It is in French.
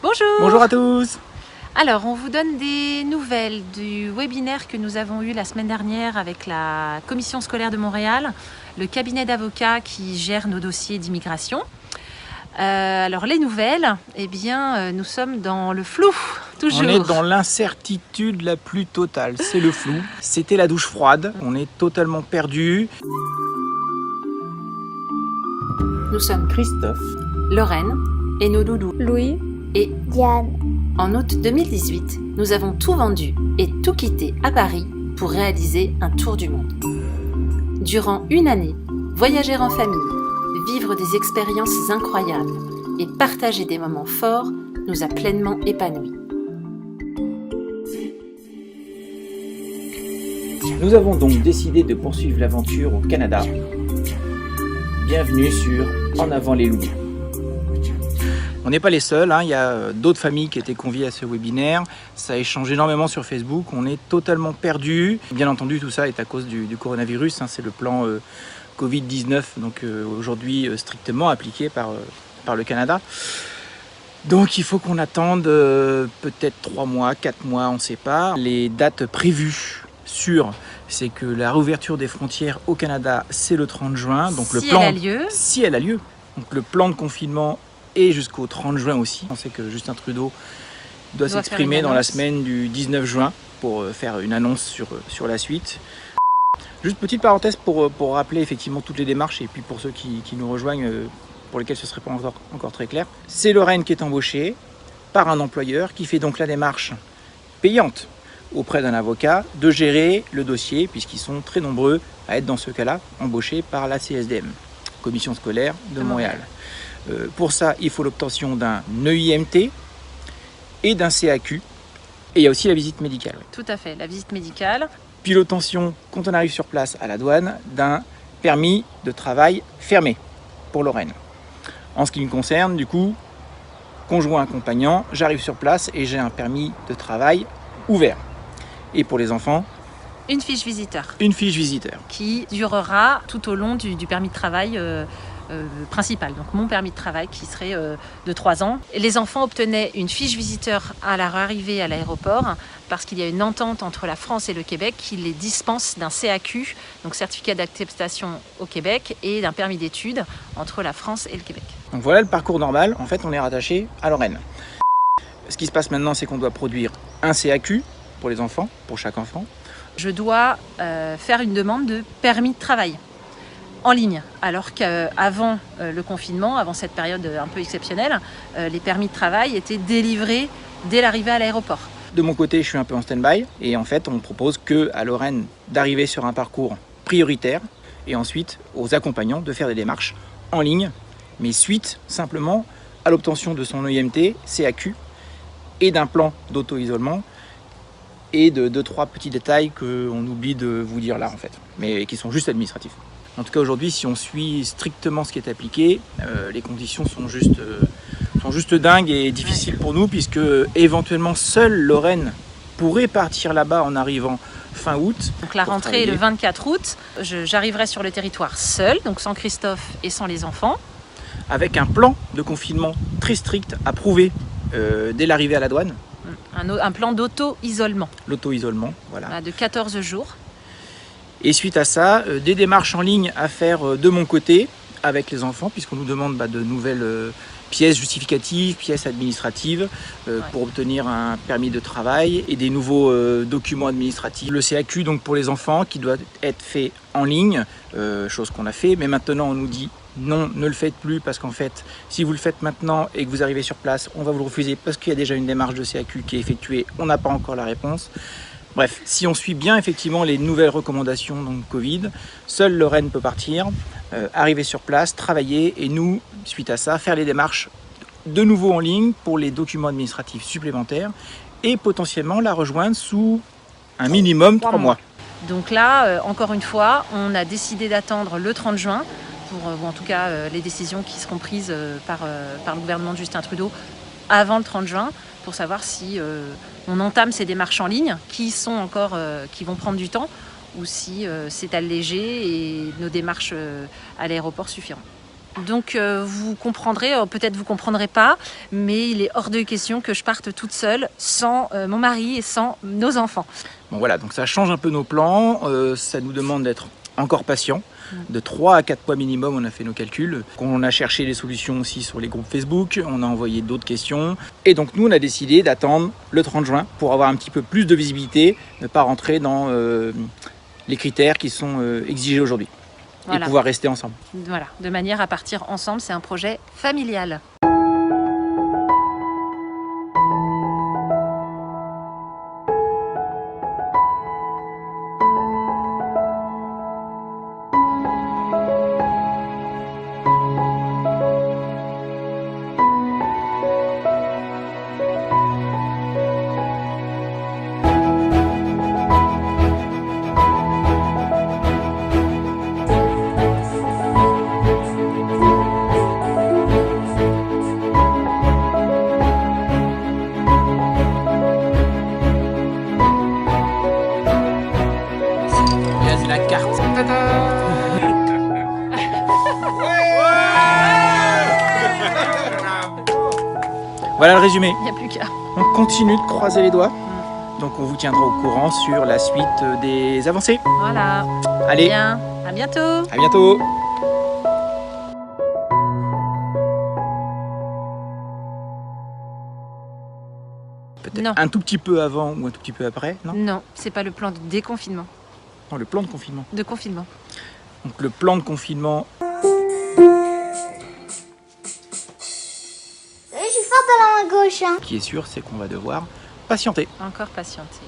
Bonjour. Bonjour à tous. Alors, on vous donne des nouvelles du webinaire que nous avons eu la semaine dernière avec la commission scolaire de Montréal, le cabinet d'avocats qui gère nos dossiers d'immigration. Alors, les nouvelles, nous sommes dans le flou, toujours. On est dans l'incertitude la plus totale, c'est le flou. C'était la douche froide, on est totalement perdu. Nous sommes Christophe, Lorraine et nos loulous Louis et Diane. En août 2018, nous avons tout vendu et tout quitté à Paris pour réaliser un tour du monde. Durant une année, voyager en famille, vivre des expériences incroyables et partager des moments forts nous a pleinement épanouis. nous avons donc décidé de poursuivre l'aventure au Canada. Bienvenue sur En avant les loulous. On n'est pas les seuls, il y a d'autres familles qui étaient conviées à ce webinaire. Ça échange énormément sur Facebook, on est totalement perdus. Bien entendu, tout ça est à cause du coronavirus, c'est le plan Covid-19, donc aujourd'hui strictement appliqué par le Canada. Donc il faut qu'on attende peut-être 3 mois, 4 mois, on ne sait pas. Les dates prévues sûres, c'est que la réouverture des frontières au Canada, c'est le 30 juin. Donc Si elle a lieu. Si elle a lieu. Donc le plan de confinement et jusqu'au 30 juin aussi. On sait que Justin Trudeau doit s'exprimer dans la semaine du 19 juin pour faire une annonce sur la suite. Juste petite parenthèse pour rappeler effectivement toutes les démarches et puis pour ceux qui nous rejoignent, pour lesquels ce ne serait pas encore très clair. C'est Lorraine qui est embauchée par un employeur qui fait donc la démarche payante auprès d'un avocat de gérer le dossier puisqu'ils sont très nombreux à être dans ce cas-là embauchés par la CSDM, Commission scolaire de Montréal. Pour ça, il faut l'obtention d'un EIMT et d'un CAQ. Et il y a aussi la visite médicale. Tout à fait, la visite médicale. Puis l'obtention, quand on arrive sur place à la douane, d'un permis de travail fermé pour Lorraine. En ce qui me concerne, du coup, conjoint accompagnant, j'arrive sur place et j'ai un permis de travail ouvert. Et pour les enfants, une fiche visiteur. Une fiche visiteur. Qui durera tout au long du permis de travail principal, donc mon permis de travail qui serait de 3 ans. Les enfants obtenaient une fiche visiteur à leur arrivée à l'aéroport parce qu'il y a une entente entre la France et le Québec qui les dispense d'un CAQ, donc certificat d'acceptation au Québec, et d'un permis d'études entre la France et le Québec. Donc voilà le parcours normal, en fait on est rattaché à Lorraine. Ce qui se passe maintenant, c'est qu'on doit produire un CAQ pour les enfants, pour chaque enfant. Je dois faire une demande de permis de travail en ligne, alors qu'avant le confinement, avant cette période un peu exceptionnelle, les permis de travail étaient délivrés dès l'arrivée à l'aéroport. De mon côté, je suis un peu en stand-by et en fait, on propose qu'à Lorraine d'arriver sur un parcours prioritaire et ensuite aux accompagnants de faire des démarches en ligne, mais suite simplement à l'obtention de son EIMT, CAQ et d'un plan d'auto-isolement et de 2-3 petits détails qu'on oublie de vous dire là en fait, mais qui sont juste administratifs. En tout cas aujourd'hui, si on suit strictement ce qui est appliqué, les conditions sont juste dingues et difficiles pour nous puisque éventuellement seule Lorraine pourrait partir là-bas en arrivant fin août. Donc la rentrée est le 24 août, j'arriverai sur le territoire seule, donc sans Christophe et sans les enfants. Avec un plan de confinement très strict approuvé dès l'arrivée à la douane. Un plan d'auto-isolement. L'auto-isolement, voilà. De 14 jours. Et suite à ça, des démarches en ligne à faire de mon côté avec les enfants, puisqu'on nous demande de nouvelles pièces justificatives, pièces administratives pour obtenir un permis de travail et des nouveaux documents administratifs. Le CAQ donc pour les enfants qui doit être fait en ligne, chose qu'on a fait, mais maintenant on nous dit non, ne le faites plus parce qu'en fait, si vous le faites maintenant et que vous arrivez sur place, on va vous le refuser parce qu'il y a déjà une démarche de CAQ qui est effectuée, on n'a pas encore la réponse. Bref, si on suit bien effectivement les nouvelles recommandations donc Covid, seule Lorraine peut partir, arriver sur place, travailler et nous, suite à ça, faire les démarches de nouveau en ligne pour les documents administratifs supplémentaires et potentiellement la rejoindre sous un minimum 3 mois. Donc là, encore une fois, on a décidé d'attendre le 30 juin ou en tout cas les décisions qui seront prises par le gouvernement de Justin Trudeau avant le 30 juin pour savoir si on entame ces démarches en ligne qui vont prendre du temps ou si c'est allégé et nos démarches à l'aéroport suffiront. Donc vous comprendrez, peut-être vous comprendrez pas, mais il est hors de question que je parte toute seule sans mon mari et sans nos enfants. Bon voilà, donc ça change un peu nos plans, ça nous demande d'être encore patient. De 3 à 4 mois minimum, on a fait nos calculs. On a cherché les solutions aussi sur les groupes Facebook, on a envoyé d'autres questions. Et donc nous, on a décidé d'attendre le 30 juin pour avoir un petit peu plus de visibilité, ne pas rentrer dans les critères qui sont exigés aujourd'hui. Voilà. Et pouvoir rester ensemble. Voilà, de manière à partir ensemble, c'est un projet familial. La carte. Voilà le résumé. Il n'y a plus qu'à. On continue de croiser les doigts. Donc on vous tiendra au courant sur la suite des avancées. Voilà. Allez, Bien. À bientôt. à bientôt. Peut-être Non. un tout petit peu avant ou un tout petit peu après, non? Non, c'est pas le plan de déconfinement. Non, le plan de confinement. De confinement. Donc le plan de confinement. Je suis forte à la main gauche. Hein. Qui est sûr, c'est qu'on va devoir patienter. Encore patienter.